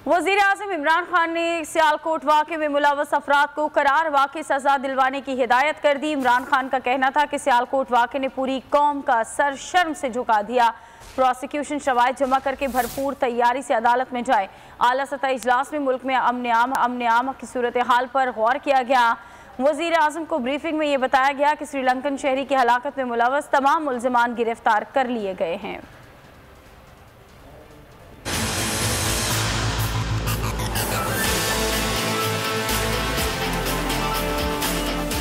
वज़ीर आज़म इमरान खान ने सियालकोट वाक़े में मुलव्वस अफराद को करार वाक़ई सज़ा दिलवाने की हिदायत कर दी। इमरान खान का कहना था कि सियालकोट वाक़े ने पूरी कौम का सर शर्म से झुका दिया। प्रोसिक्यूशन शवाहिद जमा करके भरपूर तैयारी से अदालत में जाए। आला सतह इजलास में मुल्क में अमन आम की सूरत हाल पर गौर किया गया। वज़ीर आज़म को ब्रीफिंग में ये बताया गया कि श्रीलंकन शहरी की हलाकत में मुलव्वस तमाम मुल्ज़िमान गिरफ्तार कर लिए गए हैं।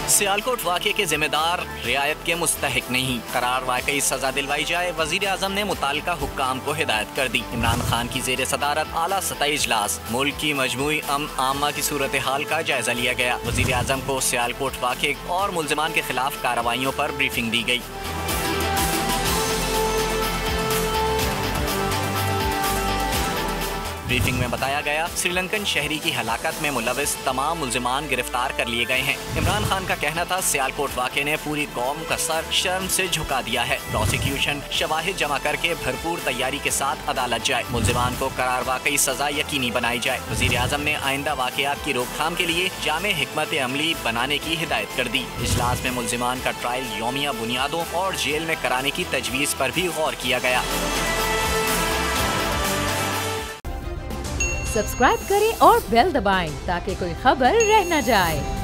सियालकोट वाक़े के जिम्मेदार रियायत के मुस्तहिक नहीं, करार वाकई सजा दिलवाई जाए। वज़ीर आज़म ने मुताल्लिका हुक्काम को हिदायत कर दी। इमरान खान की ज़ेर सदारत आला सतह इजलास मुल्क की मजमूई अमन आमा की सूरत हाल का जायजा लिया गया। वज़ीर आज़म को सियालकोट वाक़े और मुल्ज़िमान के खिलाफ कार्रवाइयों पर ब्रीफिंग दी गई। ब्रीफिंग में बताया गया, श्रीलंकन शहरी की हलाकत में मुलव्वस तमाम मुल्ज़िमान गिरफ्तार कर लिए गए हैं। इमरान खान का कहना था सियालकोट वाक़े ने पूरी कौम का सर शर्म से झुका दिया है। प्रोसिक्यूशन शवाहिद जमा करके भरपूर तैयारी के साथ अदालत जाए। मुल्ज़िमान को करार वाकई सजा यकीनी बनाई जाए। वज़ीर आज़म ने आइंदा वाक़यात की रोकथाम के लिए जामे हिकमत अमली बनाने की हिदायत कर दी। इजलास में मुल्ज़िमान का ट्रायल यौमिया बुनियादों और जेल में कराने की तजवीज़ पर भी गौर किया गया। सब्सक्राइब करें और बेल दबाएं ताकि कोई खबर रह न जाए।